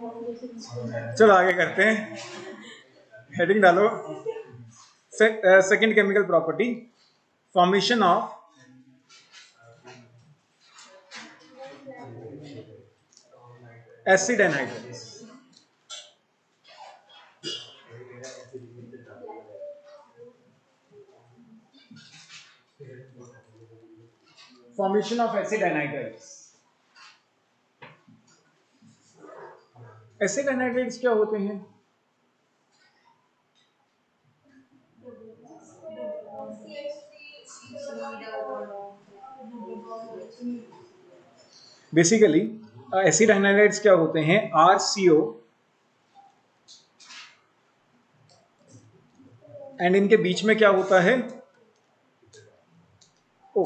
चलो आगे करते हैं, हेडिंग डालो। Second chemical property, formation of acid anhydrides. Formation of acid anhydrides. Acid anhydrides क्या होते हैं? बेसिकली एसिड एनहाइड्रेट्स क्या होते हैं? RCO एंड इनके बीच में क्या होता है? O।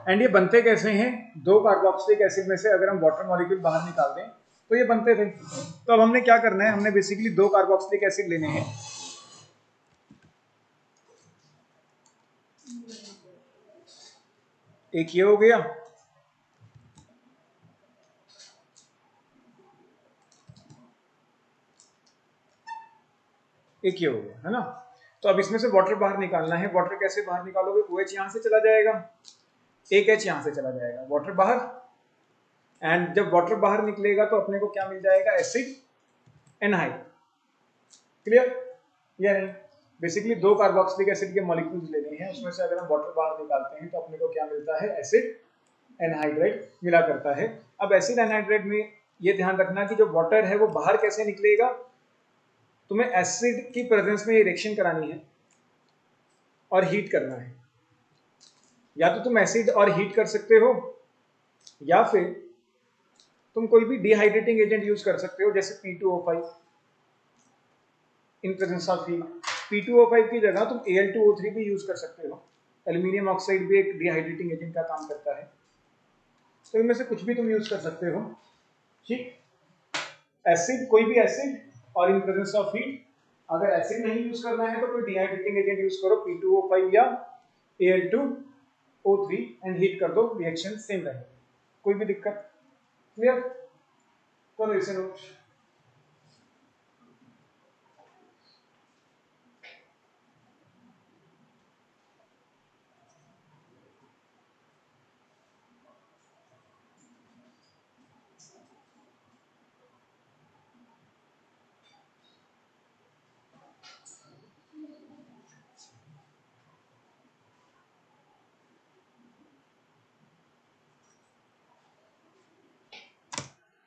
एंड ये बनते कैसे हैं? दो कार्बोक्सिलिक एसिड में से अगर हम वाटर मॉलिक्यूल बाहर निकाल दें तो ये बनते थे। तो अब हमने क्या करना है? हमने बेसिकली दो कार्बोक्सिलिक एसिड लेने हैं, एक ये हो गया, एक ये हो गया, है ना। तो अब इसमें से वाटर बाहर निकालना है। वाटर कैसे बाहर निकालोगे? OH यहां से चला जाएगा, एक H यहां से चला जाएगा, वाटर बाहर। एंड जब वाटर बाहर निकलेगा तो अपने को क्या मिल जाएगा? एसिड एनहाइड। क्लियर या नहीं? बेसिकली दो कार्बोक्सिलिक एसिड के मॉलिक्यूल्स लेने हैं, उसमें से अगर हम वाटर बाहर निकालते हैं तो अपने को क्या मिलता है? एसिड एनहाइड्रेट मिला करता है। अब एसिड एनहाइड्रेट में ये ध्यान रखना कि जो वाटर है वो बाहर कैसे निकलेगा। तुम्हें एसिड की प्रेजेंस में ये रिएक्शन करानी है और हीट करना है। या तो तुम एसिड और हीट कर सकते हो, या फिर तुम कोई भी डिहाइड्रेटिंग एजेंट यूज कर सकते हो, जैसे P2O5 in presence of heat. P2O5 की जगह तुम Al2O3 भी यूज कर सकते हो। एल्यूमिनियम ऑक्साइड भी एक डिहाइड्रेटिंग एजेंट का काम करता है। तो इनमें से कुछ भी तुम यूज कर सकते हो। ठीक, एसिड, कोई भी एसिड और इन प्रेजेंस ऑफ हीट। अगर एसिड नहीं यूज करना है तो कोई डिहाइड्रेटिंग एजेंट यूज करो, P2O5 या Al2O3, एंड हीट कर दो, रिएक्शन सेम रहेगा, कोई भी दिक्कत। क्लियर? करो इसे नोट।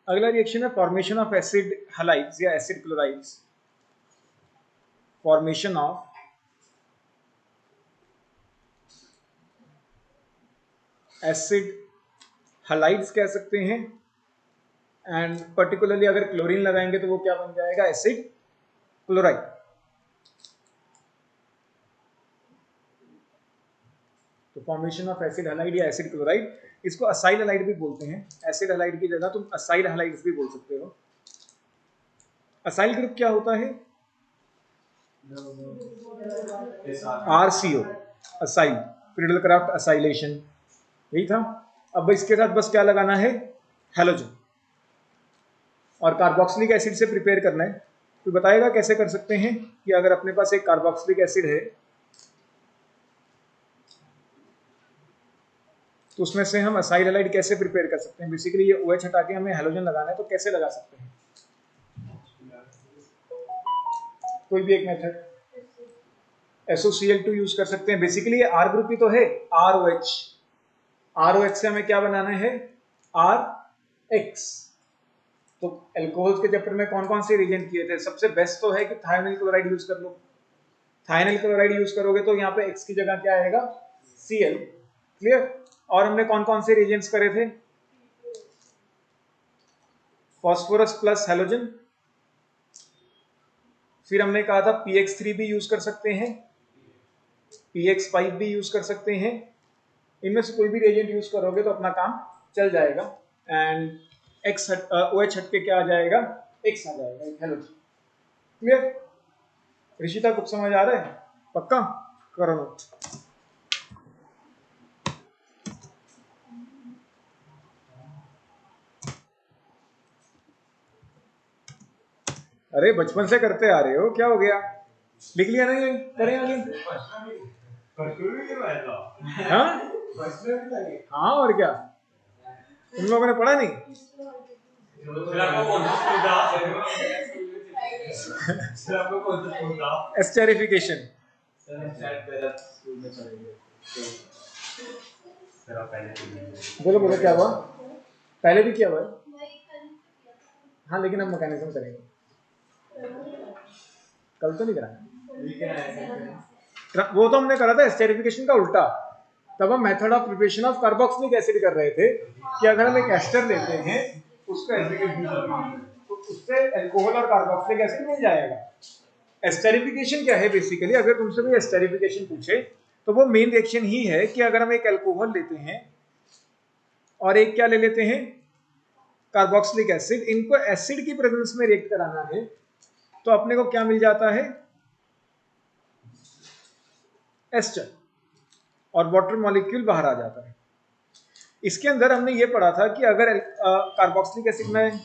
अगला रिएक्शन है फॉर्मेशन ऑफ एसिड हैलाइड्स या acid chlorides. Formation of acid halides कह सकते हैं, एंड पर्टिकुलरली अगर क्लोरीन लगाएंगे तो वो क्या बन जाएगा? Acid chloride. तो फॉर्मेशन ऑफ एसिड हैलाइड या एसिड क्लोराइड, इसको असाइल हैलाइड भी बोलते हैं। एसिड हैलाइड की जगह तुम असाइल हैलाइड्स भी बोल सकते हो। असाइल ग्रुप क्या होता है? RCO, असाइल, क्रिडलक्राफ्ट असाइलेशन, यही था। अब इसके साथ बस क्या लगाना है? हैलोजन। और कार्बोक्सिलिक एसिड से प्रिपेयर करना है। तो बताएगा कैसे कर सकते हैं कि अगर अपने पास एक कार्बोक्सिलिक एसिड है तो उसमें से हम असाइल हैलाइड कैसे प्रिपेयर कर सकते हैं। बेसिकली ये OH हटा के हमें हैलोजन लगाना है, तो कैसे लगा सकते हैं? कोई भी एक मेथड। SOCl2 यूज कर सकते हैं। बेसिकली ये R ग्रुप ही तो है, ROH। ROH से हमें क्या बनाना है? RX। तो एल्कोहल्स के चैप्टर में कौन कौन से रिएजेंट किए थे? सबसे बेस्ट तो है कि थायोनिल क्लोराइड यूज कर लो। थायोनिल क्लोराइड यूज करोगे तो यहाँ पे X की जगह क्या आएगा? Cl। क्लियर? और हमने कौन कौन से रिएजेंट्स करे थे? Phosphorus plus halogen. फिर हमने कहा था PX3 भी यूज कर सकते हैं, PX5 भी यूज कर सकते हैं। इनमें से कोई भी रिएजेंट यूज करोगे तो अपना काम चल जाएगा। एंड OH हट के क्या आ जाएगा? X आ जाएगा, एक हैलोजन। क्लियर? ऋषिता कुछ समझ आ रहा है? पक्का? करो नोट। अरे बचपन से करते आ रहे हो, क्या हो गया? लिख लिया ना ये? करें आगे। हाँ हाँ, और क्या तुम लोगों ने पढ़ा नहीं? एस्टेरिफिकेशन। बोलो बोलो, क्या हुआ? पहले भी किया हुआ है। हाँ, लेकिन हम मैकेनिज्म करेंगे, कल तो नहीं करा। वो तो हमने करा था एस्टेरिफिकेशन का उल्टा। तब हम method of preparation of carboxylic acid कर रहे थे कि अगर हम एक एस्टर लेते हैं उसको तो उससे अल्कोहल और कार्बोक्सिलिक एसिड मिल जाएगा। एस्टेरिफिकेशन क्या है बेसिकली? अगर तुमसे कोई एस्टेरिफिकेशन पूछे तो वो मेन रिएक्शन ही है कि अगर हम एक अल्कोहल लेते हैं और एक क्या ले लेते हैं, कार्बोक्सिलिक एसिड, इनको एसिड की प्रेजेंस में रिएक्ट कराना है तो अपने को क्या मिल जाता है, एस्टर, और वाटर मॉलिक्यूल बाहर आ जाता है। इसके अंदर हमने ये पढ़ा था कि अगर कार्बोक्सिलिक एसिड में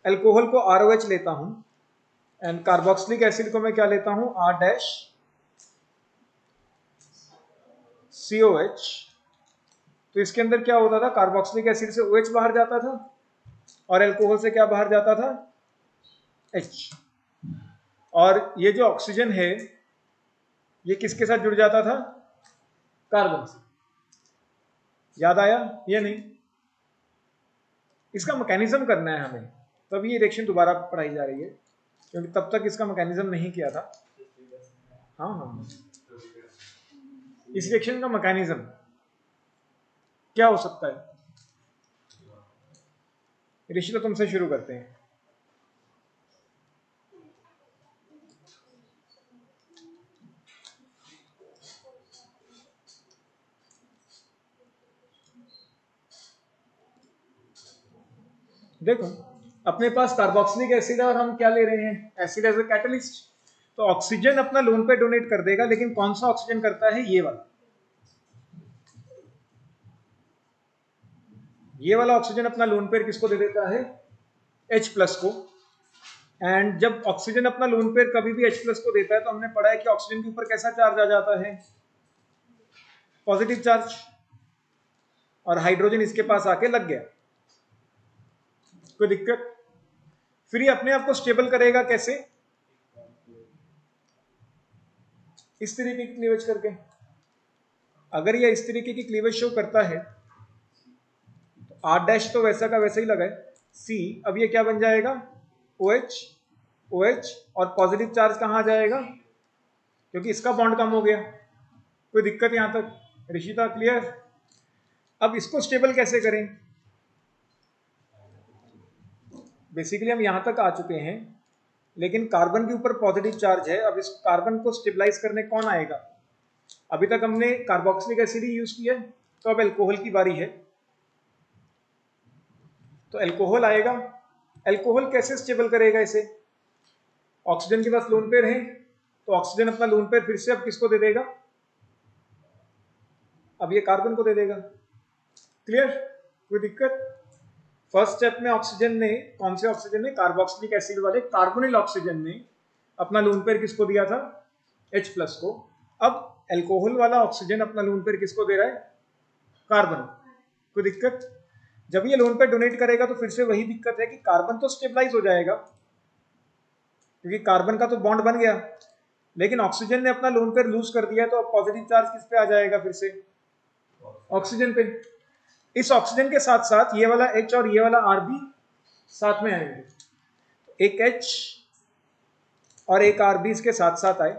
अल्कोहल को ROH लेता हूं एंड कार्बोक्सिलिक एसिड को मैं क्या लेता हूं, R-COH, तो इसके अंदर क्या होता था, कार्बोक्सिलिक एसिड से OH बाहर जाता था और अल्कोहल से क्या बाहर जाता था, H। और ये जो ऑक्सीजन है ये किसके साथ जुड़ जाता था, कार्बन से। याद आया ये? नहीं, इसका मैकेनिज्म करना है हमें, तब ये रिएक्शन दोबारा पढ़ाई जा रही है, क्योंकि तब तक इसका मैकेनिज्म नहीं किया था। हाँ हाँ, इस रिएक्शन का मैकेनिज्म क्या हो सकता है? ऋषि, तो तुमसे शुरू करते हैं। देखो, अपने पास कार्बोक्सिलिक एसिड है और हम क्या ले रहे हैं, एसिड एज ए कैटलिस्ट। तो ऑक्सीजन अपना लोन पे डोनेट कर देगा, लेकिन कौन सा ऑक्सीजन करता है, ये वाला। ये वाला ऑक्सीजन अपना लोन पेयर किसको दे देता है, H+ को। एंड जब ऑक्सीजन अपना लोन पेयर कभी भी H+ को देता है तो हमने पढ़ा है कि ऑक्सीजन के ऊपर कैसा चार्ज आ जाता है, पॉजिटिव चार्ज, और हाइड्रोजन इसके पास आके लग गया, कोई दिक्कत? फिर ये अपने आप को स्टेबल करेगा कैसे, इस तरीके की क्लीवेज करके। अगर ये इस तरीके की क्लीवेज शो करता है तो R' तो वैसा का वैसा ही लगा है, C, अब ये क्या बन जाएगा, OH, OH, और पॉजिटिव चार्ज कहाँ आ जाएगा, क्योंकि इसका बॉन्ड कम हो गया। कोई दिक्कत यहां तक, ऋषिता क्लियर? अब इसको स्टेबल कैसे करें? बेसिकली हम यहां तक आ चुके हैं, लेकिन कार्बन के ऊपर पॉजिटिव चार्ज है। अब इस कार्बन को स्टेबलाइज करने कौन आएगा? अभी तक हमने कार्बोक्सिलिक एसिड ही यूज किया, तो अब अल्कोहल की बारी है। तो अल्कोहल आएगा। अल्कोहल कैसे स्टेबल करेगा इसे? ऑक्सीजन के पास लोन पेयर है, तो ऑक्सीजन अपना लोन पेयर फिर से अब किसको दे देगा, अब ये कार्बन को दे देगा। क्लियर? कोई दिक्कत? फर्स्ट स्टेप में ऑक्सीजन ने, कौन से ऑक्सीजन ने, कार्बोक्सिलिक एसिड वाले कार्बोनिल ऑक्सीजन ने अपना लोन पेयर किसको दिया था, H+ को। अब अल्कोहल वाला ऑक्सीजन अपना लोन पेयर किसको दे रहा है, कार्बन। कोई दिक्कत? जब ये लोन पेयर डोनेट करेगा तो फिर से वही दिक्कत है कि कार्बन तो स्टेबलाइज हो जाएगा, क्योंकि कार्बन का तो बॉन्ड बन गया, लेकिन ऑक्सीजन ने अपना लोन पेयर लूज कर दिया, तो अब पॉजिटिव चार्ज किस पे आ जाएगा, फिर से ऑक्सीजन पे। इस ऑक्सीजन के साथ साथ ये वाला H और ये वाला R भी साथ में आएंगे, एक H और एक R भी इसके साथ साथ आए।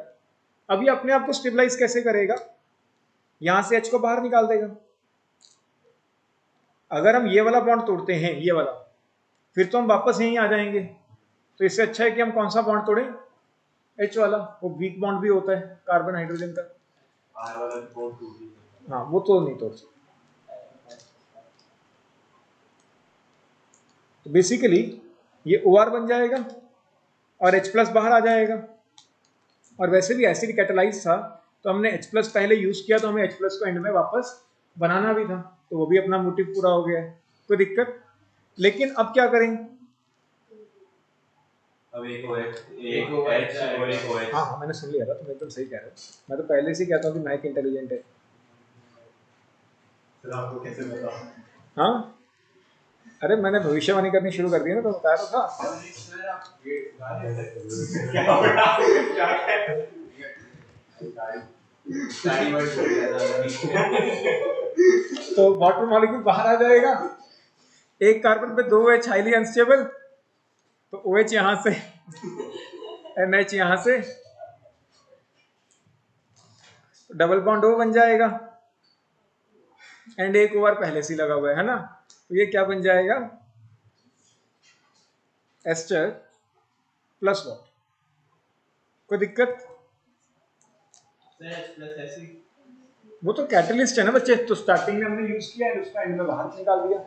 अब ये अपने आप को स्टेबलाइज कैसे करेगा, यहां से H को बाहर निकाल देगा। अगर हम ये वाला बॉन्ड तोड़ते हैं, ये वाला, फिर तो हम वापस यहीं आ जाएंगे। तो इससे अच्छा है कि हम कौन सा बॉन्ड तोड़ें, H वाला। वो वीक बॉन्ड भी होता है कार्बन हाइड्रोजन का। हाँ, वो तो नहीं तोड़ सकते। तो बेसिकली ये OR बन जाएगा और H+ बाहर आ जाएगा। और वैसे भी एसिड कैटालाइज था, तो हमने H+ पहले यूज किया, तो हमें H+ को एंड में वापस बनाना भी था, तो वो भी अपना मोटिव पूरा हो गया है। कोई दिक्कत? लेकिन अब क्या करें, अब एक OH और एक OH। हाँ हाँ मैंने सुन लिया था, तुम एकदम सही कह रहे हो। मैं तो पहले से ही कहता हूँ कि माइक इंटेलिजेंट है। फिर आपको कैसे पता? हाँ अरे मैंने भविष्यवाणी करनी शुरू कर दी ना, तो बताया तो था। क्या हो रहा है? क्या है? टाइम वर्ड हो गया था। तो वाटर मॉलिक्यूल बाहर आ जाएगा, एक कार्बन पे 2 OH हाईली अनस्टेबल, तो OH यहाँ से, NH यहाँ से, डबल बॉन्ड O बन जाएगा, एंड एक ओवर पहले से लगा हुआ है ना, तो ये क्या बन जाएगा, एस्टर प्लस वाटर। कोई दिक्कत? वो तो कैटलिस्ट है ना बच्चे, तो स्टार्टिंग में हमने यूज किया है, उसका एंड में बाहर निकाल दिया।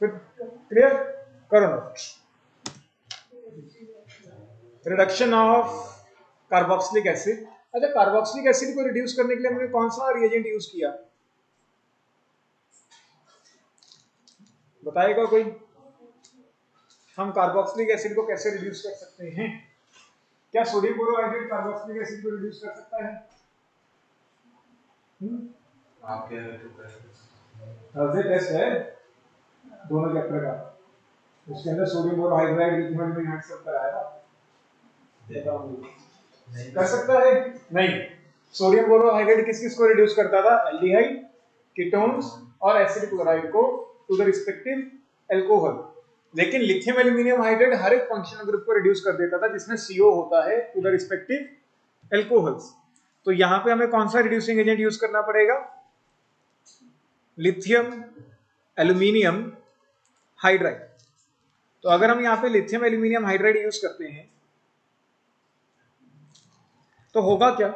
फिर क्लियर करो ना। Reduction of carboxylic acid. अच्छा, कार्बोक्सिलिक एसिड को रिड्यूस करने के लिए हमने कौन सा रिएजेंट यूज किया, बताएगा कोई? हम कार्बोक्सिलिक एसिड को कैसे रिड्यूस कर सकते हैं? क्या सोडियम बोरोहाइड्रेट कार्बोक्सिलिक एसिड को रिड्यूस कर सकता है? आप कह रहे हर्जे टेस्ट है दोनों चैप्टर का, उसके अंदर सोडियम बोरोहाइड्राइड लिथियम एल्यूमिनेट सब कराया था। कर सकता है? नहीं। सोडियम बोरोहाइड्रेट किस किस को रिड्यूस करता था? एल्डिहाइड, कीटोन्स और एसिड क्लोराइड को टू द रिस्पेक्टिव एल्कोहल। लेकिन लिथियम एल्यूमिनियम हाइड्रेट हर एक फंक्शनल ग्रुप को रिड्यूस कर देता था जिसमें CO होता है टू द रिस्पेक्टिव एल्कोहल्स। तो यहां पे हमें कौन सा रिड्यूसिंग एजेंट यूज करना पड़ेगा? Lithium aluminium hydride. तो अगर हम यहां पे लिथियम एल्यूमिनियम हाइड्राइड यूज करते हैं तो होगा क्या?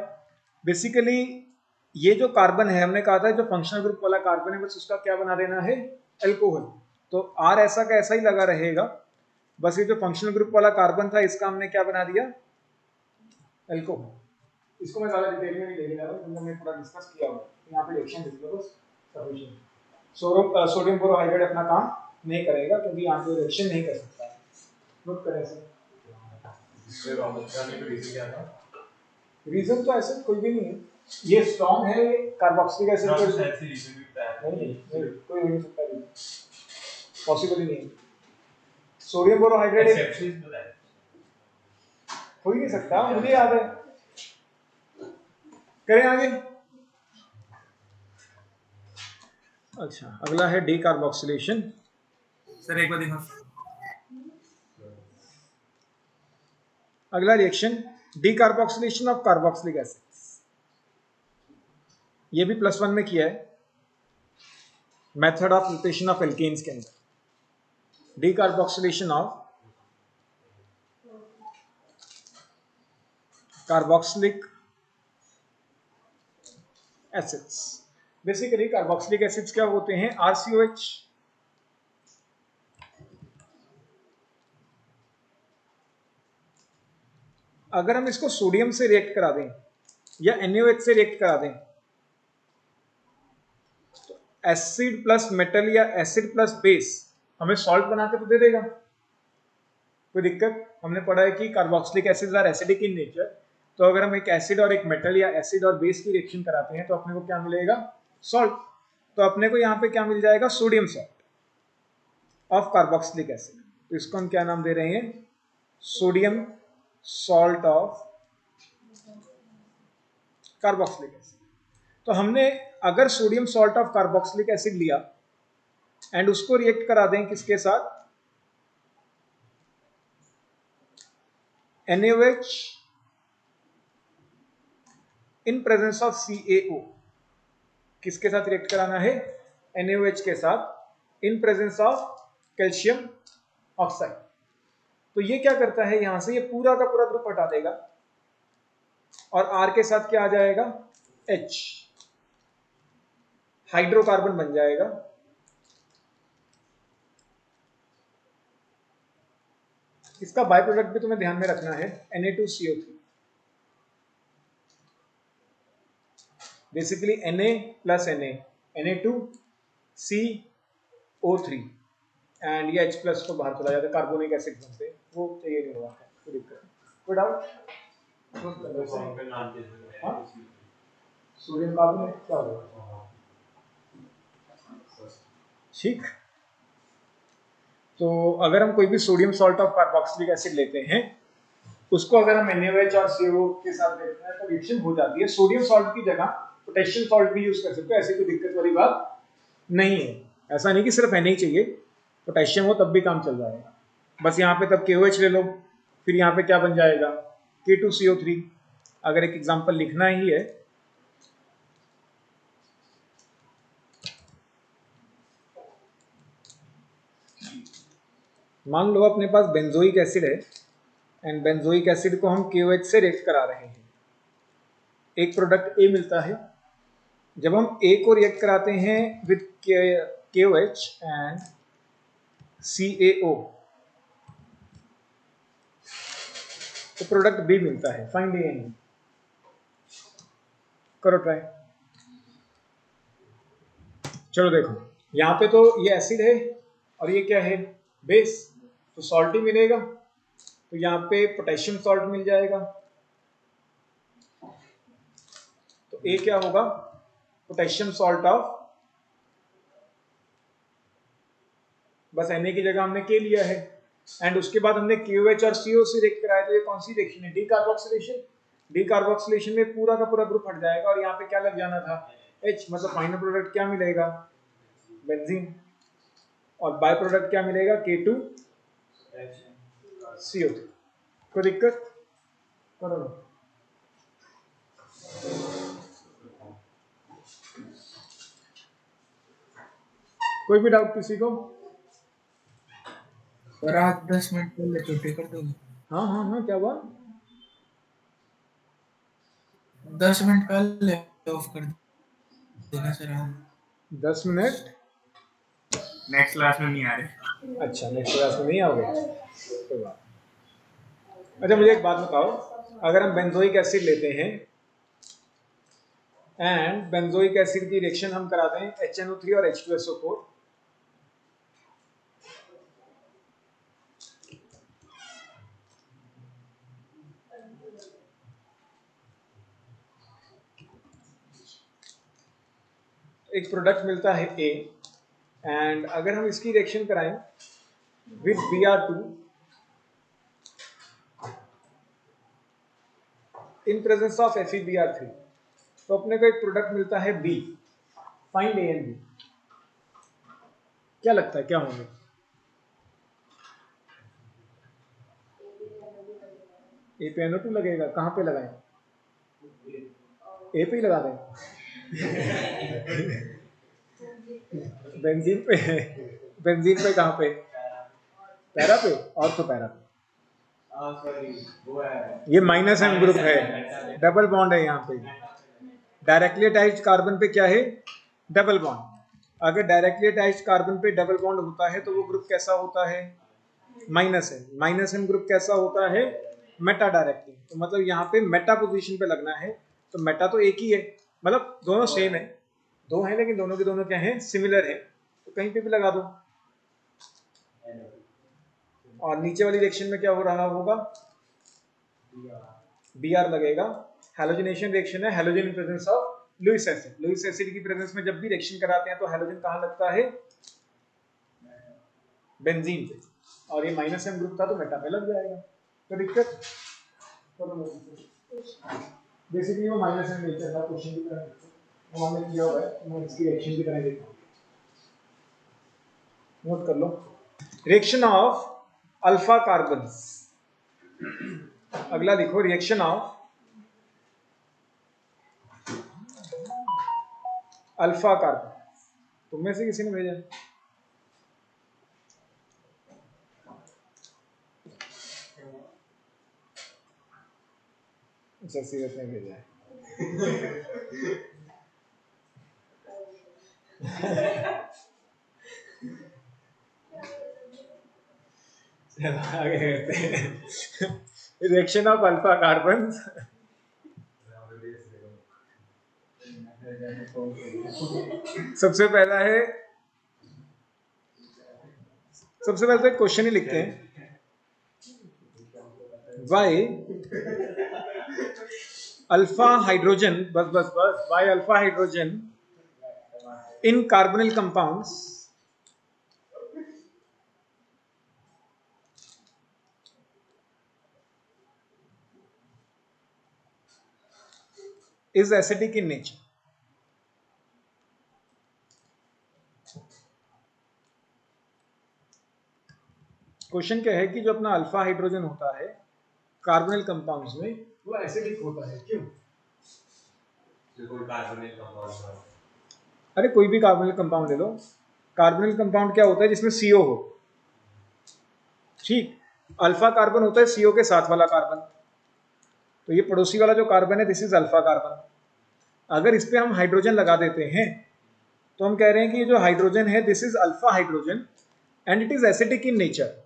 बेसिकली ये जो कार्बन है, हमने कहा था जो फंक्शनल ग्रुप वाला कार्बन है, बस उसका क्या बना देना है? एल्कोहल। तो R ऐसा का ऐसा ही लगा रहेगा, बस ये जो फंक्शनल ग्रुप वाला कार्बन था इसका हमने क्या बना दिया? एल्कोहल। इसको मैं ज्यादा डिटेल में नहीं लेके जा रहा हूं क्योंकि हमने पूरा डिस्कस किया हुआ है। यहाँ पे रिएक्शन लिख लो बस, सफिशिएंट। सोडियम बोरोहाइड्रेट अपना काम नहीं करेगा क्योंकि यहाँ पे रिएक्शन नहीं कर सकता। नोट करें सर। इससे रॉबर्ट का रीजन क्या था? रीजन तो ऐसे कोई भी नहीं है, ये स्ट्रॉन्ग है कार्बोक्सिलिक एसिड को, नहीं कोई हो नहीं सकता, पॉसिबल ही नहीं है। सोडियम बोरोहाइड्रेट हो ही नहीं सकता, मुझे याद है। करें आगे। अच्छा, अगला है डीकार्बोक्सिलेशन। सर एक बार दिखा। अगला reaction decarboxylation of carboxylic acid, ये भी +1 में किया है, method of preparation of alkenes के अंदर। Decarboxylation of carboxylic acids. Basically carboxylic acids क्या होते हैं? RCOH। अगर हम इसको सोडियम से रिएक्ट करा दें या NaOH से रिएक्ट करा दें तो एसिड प्लस मेटल या एसिड प्लस बेस हमें सॉल्ट बना के तो दे देगा। कोई दिक्कत? हमने पढ़ा है कि carboxylic acids are acidic in nature, तो अगर हम एक एसिड और एक मेटल या एसिड और बेस की रिएक्शन कराते हैं तो अपने को क्या मिलेगा? सॉल्ट। तो अपने को यहाँ पे क्या मिल जाएगा? Sodium salt of carboxylic acid. तो इसको हम क्या नाम दे रहे हैं? Sodium salt of carboxylic acid. तो हमने अगर sodium salt of carboxylic acid लिया एंड उसको रिएक्ट करा दें किसके साथ? NaOH in presence of CaO। किसके साथ रिएक्ट कराना है? NaOH के साथ इन प्रेजेंस ऑफ कैल्शियम ऑक्साइड। तो ये क्या करता है? यहां से ये पूरा का पूरा ग्रुप हटा देगा और R के साथ क्या आ जाएगा? H, हाइड्रोकार्बन बन जाएगा। इसका बाय प्रोडक्ट भी तुम्हें ध्यान में रखना है, Na2CO3। Basically Na plus Na, Na2CO3 and ये H प्लस तो बाहर चला जाता है, कार्बोनिक एसिड बनते हैं, वो चाहिए नहीं होगा, कोई दिक्कत नहीं। कोई डाउट? हाँ, सोडियम कार्बोनेट क्या होगा? ठीक। तो अगर हम कोई भी sodium salt of carboxylic acid लेते हैं, उसको अगर हम NaOH और CO के साथ देखते हैं तो रिएक्शन हो जाती है। सोडियम सॉल्ट की जगह पोटेशियम सॉल्ट भी यूज कर सकते हो, ऐसी कोई दिक्कत वाली बात नहीं है। ऐसा नहीं कि सिर्फ Na ही चाहिए, पोटेशियम हो तब भी काम चल जाएगा। बस यहाँ पे तब KOH ले लो, फिर यहाँ पे क्या बन जाएगा, K2CO3। अगर एक एग्जांपल लिखना ही है, मान लो अपने पास बेंजोइक एसिड है एंड बेंजोइक एसिड को हम KOH से रिएक्ट करा रहे हैं, एक प्रोडक्ट A मिलता है। जब हम A को रिएक्ट कराते हैं विद KOH एंड CaO तो प्रोडक्ट B मिलता है। फाइंड ANB, करो ट्राई। चलो देखो, यहाँ पे तो ये एसिड है और ये क्या है, बेस, तो सॉल्ट ही मिलेगा। तो यहाँ पे पोटेशियम सॉल्ट मिल जाएगा, तो A क्या होगा, पोटेशियम सॉल्ट ऑफ, बस Na की जगह हमने K लिया है एंड उसके बाद हमने KOH और CO से रिएक्ट कराया, तो ये कौन सी रिएक्शन है, डी कार्बोक्सिलेशन। डी कार्बोक्सिलेशन में पूरा का पूरा ग्रुप हट जाएगा और यहाँ पे क्या लग जाना था, H, मतलब फाइनल प्रोडक्ट क्या मिलेगा, बेंजीन, और बाय प्रोडक्ट क्या मिलेगा, K2CO3। कोई दिक्कत? करो। कोई भी डाउट किसी को? सर आज 10 मिनट पहले छुट्टी कर दोगे? हाँ हाँ हाँ, क्या हुआ? 10 मिनट पहले ऑफ कर देना सर। हाँ 10 मिनट? नेक्स्ट क्लास में नहीं आ रहे। अच्छा, नेक्स्ट क्लास में नहीं आओगे, कोई बात। अच्छा मुझे एक बात बताओ, अगर हम बेंजोइक एसिड लेते हैं एंड बेंजोइक एसिड की रिएक्शन हम कराते हैं HNO3 और H2SO4, एक प्रोडक्ट मिलता है A एंड अगर हम इसकी रिएक्शन कराएं with Br2 in presence of FeBr3, तो अपने को एक प्रोडक्ट मिलता है B। Find A and B। क्या लगता है क्या होंगे? A पे NO2 लगेगा, कहाँ पे लगाएं, A पे ही लगा दें। बेंजीन पे, बेंजीन पे कहाँ पे, पैरा पे, और तो पैरा पे, ये माइनस M ग्रुप है, डबल बॉन्ड है यहाँ पे। डायरेक्टली अटैच्ड कार्बन पे क्या है, डबल बॉन्ड। अगर डायरेक्टली अटैच्ड कार्बन पे डबल बॉन्ड होता है तो वो ग्रुप कैसा होता है, minus M। Minus M group कैसा होता है, मेटा डायरेक्टली। तो मतलब यहाँ पे मेटा पोजीशन पे लगना है, तो मेटा तो एक ही है, मतलब दोनों सेम है, दो हैं लेकिन दोनों के दोनों क्या हैं, सिमिलर है, तो कहीं पे भी लगा दो। और नीचे वाली रिएक्शन में क्या हो रहा होगा, Br लगेगा। हैलोजिनेशन रिएक्शन है, halogen in presence of Lewis acid. Lewis acid की प्रेजेंस में जब भी रिएक्शन कराते हैं तो हैलोजन कहाँ लगता है, बेंजीन पे, और ये माइनस M ग्रुप था तो मेटा पे लग जाएगा। तो दिक्कत, बेसिकली वो माइनस M नेचर का क्वेश्चन की तरह वो हमने किया हुआ है, मैं इसकी रिएक्शन की तरह देखता हूँ, नोट कर लो। रिएक्शन ऑफ अल्फा कार्बन, अगला लिखो, रिएक्शन ऑफ अल्फा कार्बन। तुम में से किसी ने भेजा? अच्छा, सीरत ने भेजा है। आगे करते हैं। Reaction of alpha carbon. सबसे पहला है सबसे पहले तो एक क्वेश्चन ही लिखते हैं, वाई अल्फा हाइड्रोजन, बस बस बस, why alpha hydrogen in carbonyl compounds is acidic in nature. Question क्या है कि जो अपना अल्फा हाइड्रोजन होता है कार्बोनिल कंपाउंड्स में वो एसिडिक होता है, क्यों? अरे कोई भी कार्बोनिल कंपाउंड ले लो, कार्बोनिल कंपाउंड क्या होता है जिसमें CO हो, ठीक, अल्फा कार्बन होता है CO के साथ वाला कार्बन, तो ये पड़ोसी वाला जो कार्बन है दिस इज अल्फा कार्बन। अगर इस पे हम हाइड्रोजन लगा देते हैं तो हम कह रहे हैं कि ये जो हाइड्रोजन है this is alpha hydrogen and it is acidic in nature.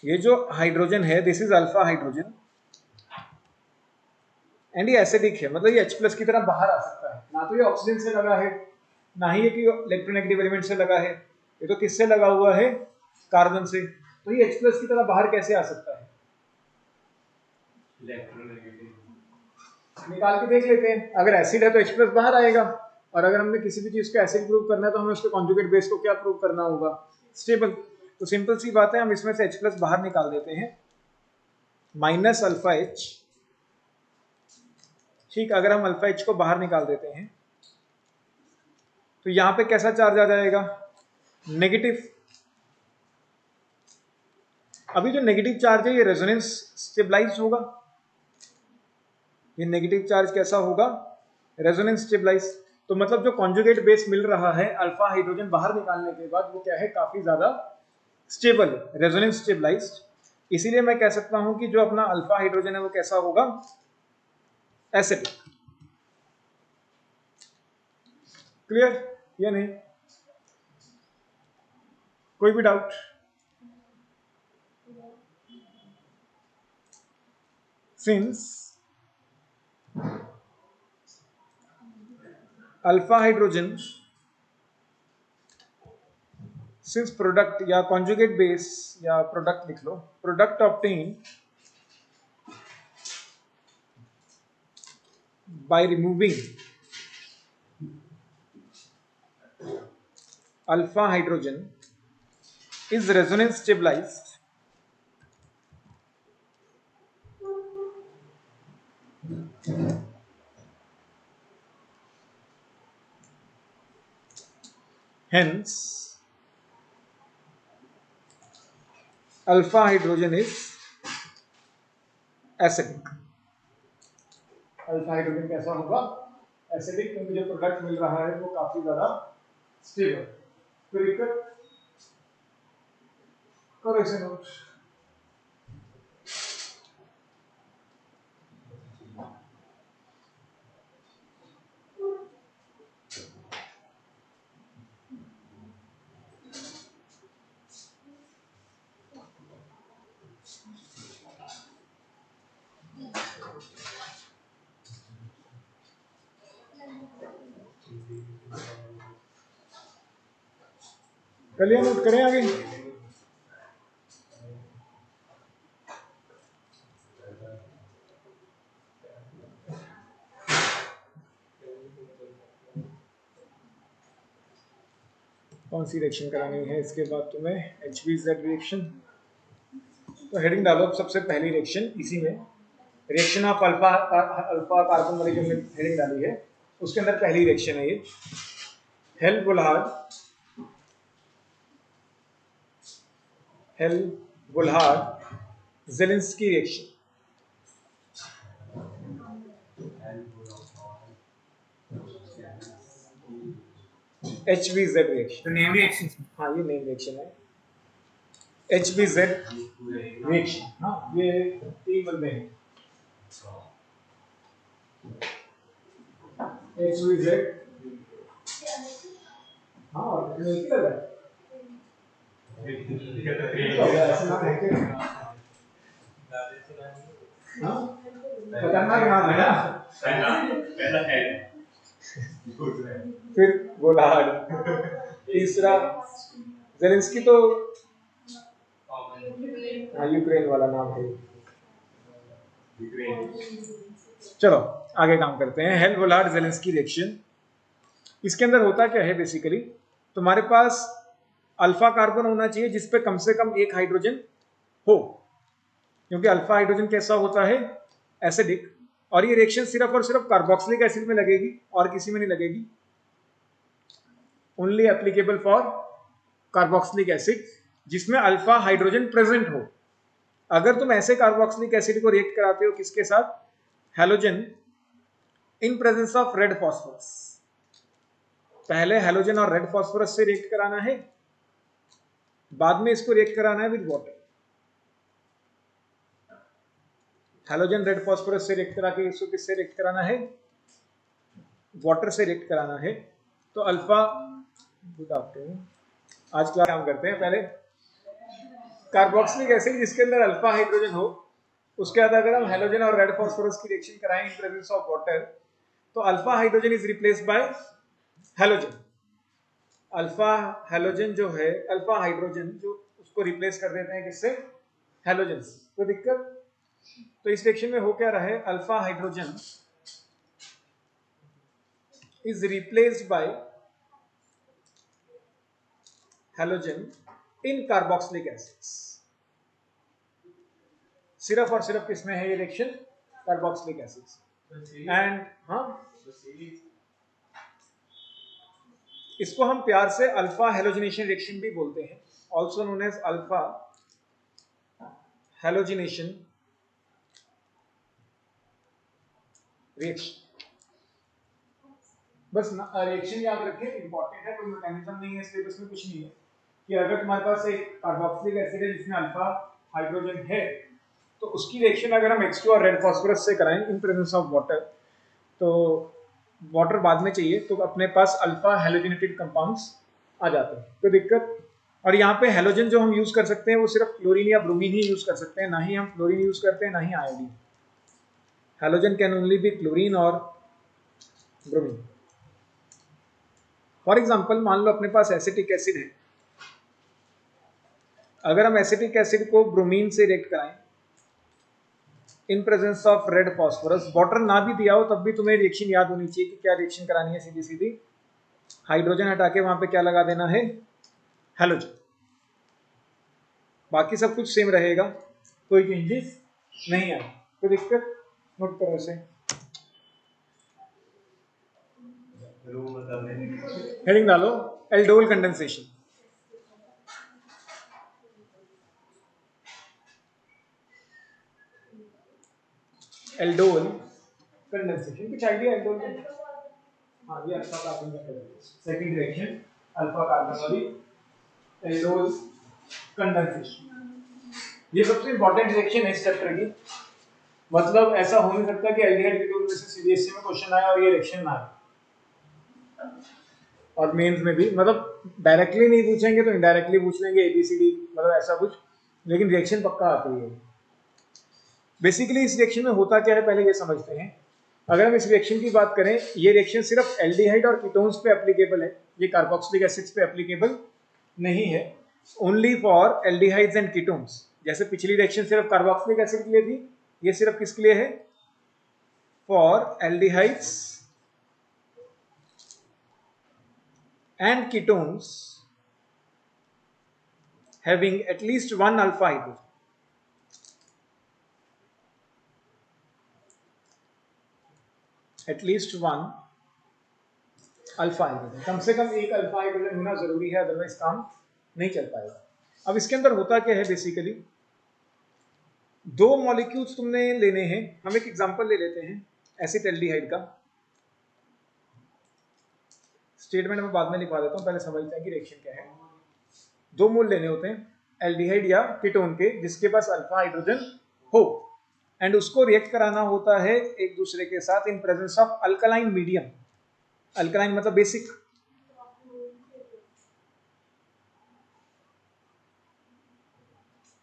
ये जो हाइड्रोजन है this is alpha hydrogen and ये एसिडिक है, मतलब ये H+ की तरह बाहर आ सकता है, ना तो ये ऑक्सीजन से लगा है ना ही ये कि इलेक्ट्रोनेगेटिव एलिमेंट से लगा है, ये तो किससे लगा हुआ है, कार्बन से, तो ये H+ की तरह बाहर कैसे आ सकता है? निकाल के देख लेते हैं, अगर एसिड है तो H+ बाहर आएगा, और अगर हमने किसी भी चीज को एसिड प्रूव करना है तो हमें उसके कॉन्जुगेट बेस को क्या प्रूव करना होगा, स्टेबल। तो सिंपल सी बात है, हम इसमें से H+ बाहर निकाल देते हैं, माइनस अल्फा H, ठीक, अगर हम अल्फा H को बाहर निकाल देते हैं तो यहां पे कैसा चार्ज आ जाएगा, नेगेटिव। अभी जो नेगेटिव चार्ज है ये रेजोनेंस स्टेबलाइज होगा, ये नेगेटिव चार्ज कैसा होगा, रेजोनेंस स्टेबलाइज। तो मतलब जो कॉन्जुगेट बेस मिल रहा है अल्फा हाइड्रोजन बाहर निकालने के बाद वो क्या है, काफी ज्यादा स्टेबल, रेजोनेंस स्टेबलाइज्ड। इसीलिए मैं कह सकता हूं कि जो अपना अल्फा हाइड्रोजन है वो कैसा होगा, एसिडिक। क्लियर या नहीं, कोई भी doubt? Since alpha hydrogen, since product या कॉन्जुगेट बेस या प्रोडक्ट लिख लो, product obtain by removing alpha hydrogen is resonance stabilized hence alpha hydrogen is acidic। Alpha hydrogen कैसा होगा, एसिडिक, क्योंकि जो प्रोडक्ट मिल रहा है वो काफी ज्यादा स्टेबल। फिर करो इसे नोट। कलियर नोट करें आगे। कौन सी रिएक्शन करानी है इसके बाद तुम्हें, HBZ रिएक्शन। तो हेडिंग डालो सबसे पहली रिएक्शन इसी में, रिएक्शन ऑफ अल्फा कार्बन वाली जो हेडिंग डाली है उसके अंदर पहली रिएक्शन है ये, हेल-बुल्हार्ड ज़ेलिंस्की रिएक्शन। HBZ रिएक्शन, तो नेम रिएक्शन, हाँ ये नेम रिएक्शन है, HBZ रिएक्शन। हाँ ये 3 बंदे हैं, HBZ, हाँ और नहीं लगा खतरनाक नाम है ना, पहला है फिर बुल्हार्ड, तीसरा जेलेंस्की तो हाँ यूक्रेन वाला नाम है। चलो आगे काम करते हैं। हेल वोलार्ड जेलेंस्की रिएक्शन, इसके अंदर होता क्या है बेसिकली, तुम्हारे पास अल्फा कार्बन होना चाहिए जिसपे कम से कम एक हाइड्रोजन हो, क्योंकि अल्फा हाइड्रोजन कैसा होता है, एसिडिक, और ये रिएक्शन सिर्फ और सिर्फ कार्बोक्सिलिक एसिड में लगेगी और किसी में नहीं लगेगी, only applicable for carboxylic acid जिसमें अल्फा हाइड्रोजन प्रेजेंट हो। अगर तुम ऐसे कार्बोक्सिलिक एसिड को रिएक्ट कराते हो किसके साथ, halogen in presence of red phosphorus, पहले हैलोजन और रेड फॉस्फोरस से रिएक्ट कराना है, बाद में इसको रिएक्ट कराना है with water. Halogen red phosphorus से रिएक्ट करा के इसको किससे रिएक्ट कराना है, वाटर से रिएक्ट कराना है। तो अल्फा, गुड आफ्टरनून, आज क्लास काम करते हैं। पहले कार्बोक्सिलिक एसिड जिसके अंदर अल्फा हाइड्रोजन हो, उसके बाद अगर हम हैलोजन और रेड फॉस्फोरस की रिएक्शन कराएं इन प्रेजेंस ऑफ वाटर, तो alpha hydrogen is replaced by halogen. Alpha halogen जो है, अल्फा हाइड्रोजन जो उसको रिप्लेस कर देते हैं किससे, हैलोजन से। कोई दिक्कत? तो इस रिएक्शन में हो क्या रहा है, alpha hydrogen is replaced by halogen in carboxylic acids. सिर्फ और सिर्फ किसमें है ये रिएक्शन, कार्बोक्सिलिक एसिड्स। एंड हाँ, इसको हम प्यार से अल्फा हैलोजिनेशन रिएक्शन भी बोलते हैं, also known as alpha halogenation reaction. बस रिएक्शन याद रखें, इंपॉर्टेंट है, कोई मैकेनिज्म नहीं है सिलेबस में, कुछ नहीं है कि अगर तुम्हारे पास एक कार्बोक्सिलिक एसिड है जिसमें अल्फा हाइड्रोजन है, तो उसकी रिएक्शन अगर हम H2 और रेड फॉस्फोरस से कराएं इन प्रेजेंस ऑफ वाटर, तो वाटर बाद में चाहिए, तो अपने पास अल्फा हैलोजिनेटेड कंपाउंड्स आ जाते हैं। कोई दिक्कत? और यहाँ पे हैलोजन जो हम यूज कर सकते हैं वो सिर्फ क्लोरीन या ब्रोमीन ही यूज कर सकते हैं, ना ही हम फ्लोरीन यूज करते हैं, ना ही iodine. Halogen can only be chlorine और ब्रोमीन। फॉर एग्जाम्पल मान लो अपने पास एसिटिक एसिड है, अगर हम एसिटिक एसिड को ब्रोमीन से रिएक्ट कराएं in presence of red phosphorus, water ना भी दिया हो तब भी तुम्हें रिएक्शन याद होनी चाहिए कि क्या रिएक्शन करानी है, सीधी सीधी हाइड्रोजन हटा के वहां पे क्या लगा देना है, हैलोजन। बाकी सब कुछ सेम रहेगा, कोई चेंजेस नहीं आए। कोई दिक्कत? नोट करो इसे, हेडिंग डालो एल्डोल कंडेंसेशन। एल्डोल कंडेंसेशन, कुछ आइडिया एल्डोल का? हाँ, ये अल्फा कार्बन का सेकंड रिएक्शन, अल्फा कार्बन वाली एल्डोल कंडेंसेशन। ये सबसे इंपॉर्टेंट रिएक्शन है इस चैप्टर की। मतलब ऐसा हो नहीं सकता कि एल्डिहाइड कीटोन में से सीबीएसई में क्वेश्चन आया और ये रिएक्शन ना आए, और मेंस में भी, मतलब डायरेक्टली नहीं पूछेंगे तो इनडायरेक्टली पूछ लेंगे, एबीसीडी मतलब ऐसा कुछ, लेकिन रिएक्शन पक्का आती है। बेसिकली इस रिएक्शन में होता क्या है पहले ये समझते हैं। अगर हम इस रिएक्शन की बात करें, ये रिएक्शन सिर्फ एल्डिहाइड और कीटोन्स पे एप्लीकेबल है, ये कार्बोक्सिलिक एसिड्स पे एप्लीकेबल नहीं है, only for aldehydes and ketones. जैसे पिछली रिएक्शन सिर्फ कार्बोक्सिलिक एसिड के लिए थी, ये सिर्फ किसके लिए है, for aldehydes and ketones having at least one alpha hydrogen. At least one alpha hydrogen, कम से कम एक अल्फा हाइड्रोजन होना जरूरी है, अदरवाइज काम नहीं चल पाएगा। अब इसके अंदर होता क्या है, बेसिकली दो मॉलिक्यूल्स तुमने लेने हैं। हम एक एग्जांपल ले लेते हैं एसिटाल्डिहाइड का, स्टेटमेंट में बाद में लिखवा देता हूं, पहले समझते हैं कि रिएक्शन क्या है। दो मोल लेने होते हैं एल्डिहाइड या कीटोन के जिसके पास अल्फा हाइड्रोजन हो, एंड उसको रिएक्ट कराना होता है एक दूसरे के साथ इन presence of alkaline medium. Alkaline मतलब बेसिक,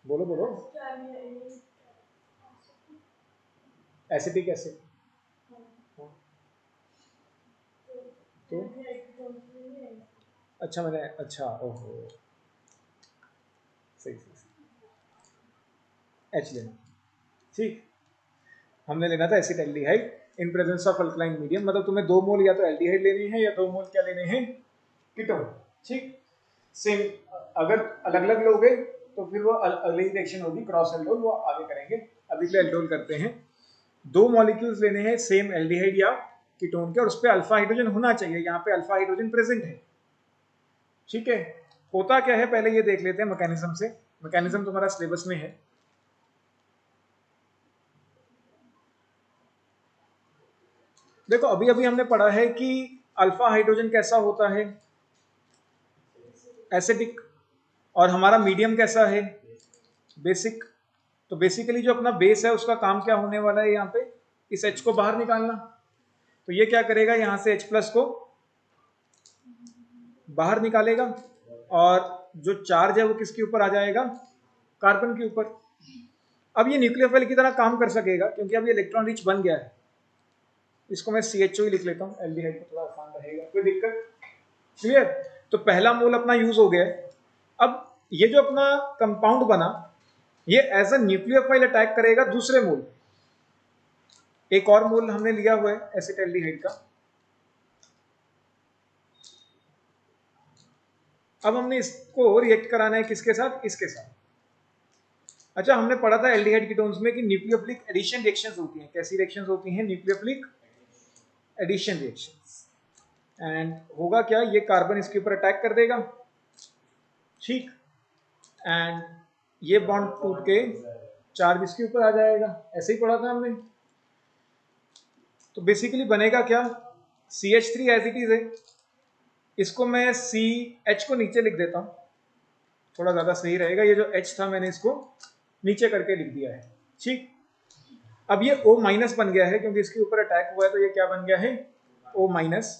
बोलो बोलो, एसिटिक एसिड। तो अच्छा मैंने, अच्छा ओहो, सही H लेना, ठीक। हमने लेना था acetaldehyde in presence of alkaline medium, मतलब तुम्हें 2 मोल या तो एल्डिहाइड लेने हैं या 2 मोल क्या लेने हैं, कीटोन, ठीक। सेम अगर अलग अलग लोगे तो फिर वो अगली रिएक्शन होगी क्रॉस एल्डोल, वो आगे करेंगे। अभी के लिए एल्डोल करते हैं। 2 मॉलिक्यूल्स लेने हैं सेम एल्डिहाइड या कीटोन के, और उस पर अल्फा हाइड्रोजन होना चाहिए, यहाँ पे अल्फा हाइड्रोजन प्रेजेंट है, ठीक है। होता क्या है पहले ये देख लेते हैं मैकेनिज्म से। मैकेनिज्म तुम्हारा सिलेबस में है। देखो अभी अभी हमने पढ़ा है कि अल्फा हाइड्रोजन कैसा होता है, एसिडिक, और हमारा मीडियम कैसा है, बेसिक। तो बेसिकली जो अपना बेस है उसका काम क्या होने वाला है, यहाँ पे इस H को बाहर निकालना। तो ये क्या करेगा, यहाँ से H प्लस को बाहर निकालेगा, और जो चार्ज है वो किसके ऊपर आ जाएगा, कार्बन के ऊपर। अब ये न्यूक्लियोफाइल की तरह काम कर सकेगा क्योंकि अब ये इलेक्ट्रॉन रिच बन गया है। इसको मैं CHO ही लिख लेता हूँ, एल्डिहाइड को थोड़ा आसान रहेगा, कोई दिक्कत, क्लियर। तो पहला मोल अपना यूज हो गया है। अब ये जो अपना कंपाउंड बना, ये एज अ न्यूक्लियोफाइल अटैक करेगा दूसरे मोल। एक और मोल हमने लिया हुआ है एसिटाल्डिहाइड का। अब हमने इसको रिएक्ट कराना है किसके साथ, इसके साथ। अच्छा, हमने पढ़ा था एल्डिहाइड कीटोन्स में कि न्यूक्लियोफिलिक एडिशन रिएक्शंस होती हैं। कैसी रिएक्शंस होती हैं, न्यूक्लियोफिलिक एडिशन रिएक्शंस। एंड होगा क्या, ये कार्बन इसके ऊपर अटैक कर देगा, ठीक। एंड ये बॉन्ड टूट के चार्ज इसके ऊपर आ जाएगा, ऐसे ही पढ़ा था हमने। तो बेसिकली बनेगा क्या, CH3 एज इट इज है, इसको मैं CH को नीचे लिख देता हूँ, थोड़ा ज्यादा सही रहेगा। ये जो H था मैंने इसको नीचे करके लिख दिया है, ठीक। अब ये O माइनस बन गया है क्योंकि इसके ऊपर अटैक हुआ है, तो ये क्या बन गया है, O माइनस।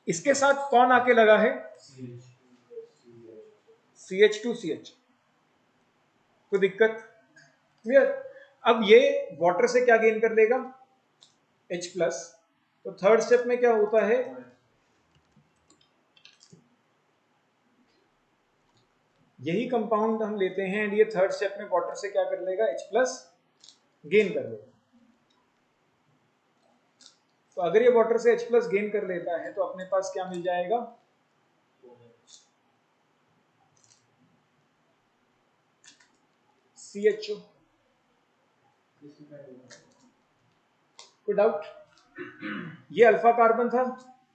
इसके साथ कौन आके लगा है, CH2CH, कोई दिक्कत, क्लियर। अब ये वाटर से क्या गेन कर लेगा, H प्लस। तो थर्ड स्टेप में क्या होता है, यही कंपाउंड हम लेते हैं एंड ये थर्ड स्टेप में वाटर से क्या कर लेगा, H प्लस गेन कर लेगा। तो अगर ये वाटर से H प्लस गेन कर लेता है तो अपने पास क्या मिल जाएगा, CHO। कोई डाउट, ये अल्फा कार्बन था,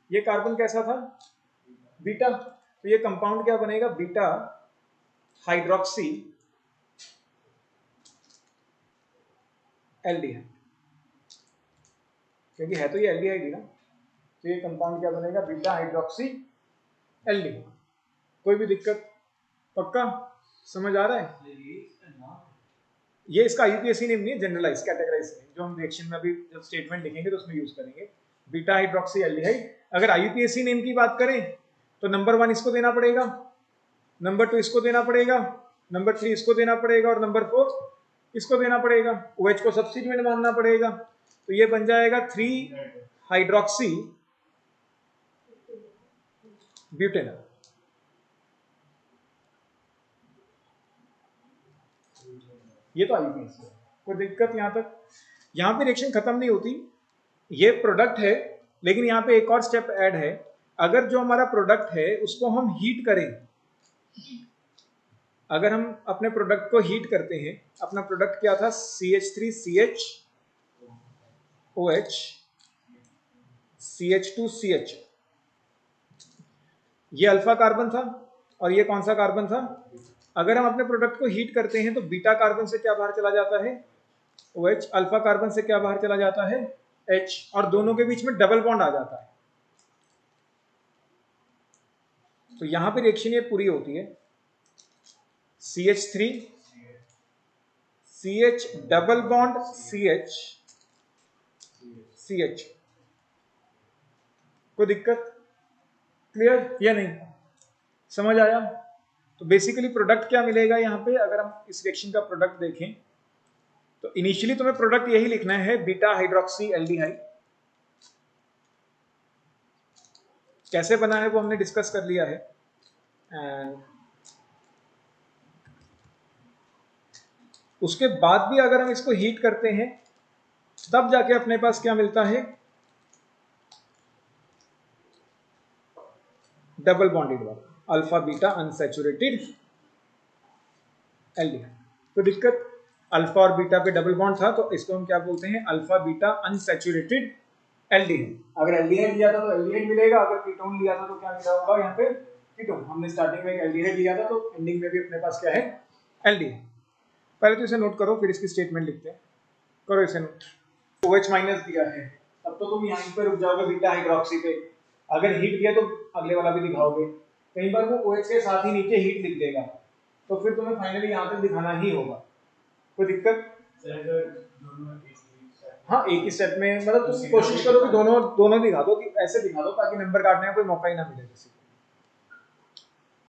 ये कार्बन कैसा था, बीटा। तो ये कंपाउंड क्या बनेगा, बीटा हाइड्रोक्सी एल्डिहाइड, क्योंकि है तो ये एल्डिहाइड ही ना। तो ये कंपाउंड क्या बनेगा, बीटा हाइड्रोक्सी एल्डिहाइड। कोई भी दिक्कत, पक्का समझ आ रहा है। ये इसका IUPAC नेम नहीं है, जनरलाइज कैटेगराइज है, जो हम रिएक्शन में अभी जब स्टेटमेंट लिखेंगे तो उसमें यूज करेंगे, बीटा हाइड्रोक्सी एल्डिहाइड। अगर IUPAC नेम की बात करें तो नंबर 1 इसको देना पड़ेगा, नंबर 2 इसको देना पड़ेगा, नंबर 3 इसको देना पड़ेगा, और नंबर 4 इसको देना पड़ेगा। OH को सब्स्टिट्यूएंट मानना पड़ेगा। तो ये बन जाएगा 3 हाइड्रोक्सी ब्यूटेनॉल। ये तो IUPAC है, कोई दिक्कत यहाँ तक। यहाँ पे रिएक्शन खत्म नहीं होती, ये प्रोडक्ट है, लेकिन यहाँ पे एक और स्टेप ऐड है। अगर जो हमारा प्रोडक्ट है उसको हम हीट करें, अगर हम अपने प्रोडक्ट को हीट करते हैं, अपना प्रोडक्ट क्या था, CH3CH OH CH2CH, ये अल्फा कार्बन था और ये कौन सा कार्बन था। अगर हम अपने प्रोडक्ट को हीट करते हैं तो बीटा कार्बन से क्या बाहर चला जाता है, OH, अल्फा कार्बन से क्या बाहर चला जाता है, H, और दोनों के बीच में डबल बॉन्ड आ जाता है। तो यहां पे रिएक्शन ये पूरी होती है, CH3 CH double bond CH CH। कोई दिक्कत, क्लियर या नहीं, समझ आया। तो बेसिकली प्रोडक्ट क्या मिलेगा यहाँ पे, अगर हम इस रिएक्शन का प्रोडक्ट देखें तो इनिशियली तुम्हें प्रोडक्ट यही लिखना है, बीटा हाइड्रोक्सी एल्डिहाइड। कैसे बना है वो हमने डिस्कस कर लिया है। एंड उसके बाद भी अगर हम इसको हीट करते हैं तब जाके अपने पास क्या मिलता है, डबल बॉन्डेड वाला अल्फा बीटा अनसैचुरेटेड एल्डिहाइड। तो दिक्कत अल्फा और बीटा पे डबल बॉन्ड था, तो इसको हम क्या बोलते हैं, अल्फा बीटा अनसैचुरेटेड एल्डिहाइड। अगर एल्डिहाइड लिया था तो एल्डिहाइड मिलेगा, अगर कीटोन लिया था तो क्या मिला होगा यहाँ पे, कीटोन। हमने स्टार्टिंग में एक एल्डिहाइड लिया था तो एंडिंग में भी अपने पास क्या है, एल्डिहाइड। पहले तो इसे नोट करो, फिर इसकी स्टेटमेंट लिखते हैं। करो इसे नोट। OH माइनस दिया है, अब तो तुम यहीं पे रुक जाओगे बीटा हाइड्रोक्सी पे। अगर हीट दिया तो अगले वाला भी दिखाओगे, कई बार वो OH के साथ ही नीचे हीट लिख देगा, तो फिर तुम्हें फाइनली यहाँ तक दिखाना ही होगा। कोई दिक्कत? हाँ, एक ही स्टेप में, मतलब तुम कोशिश करो कि दोनों दिखा दो, कि ऐसे दिखा दो ताकि नंबर काटने का कोई मौका ही ना मिले किसी को।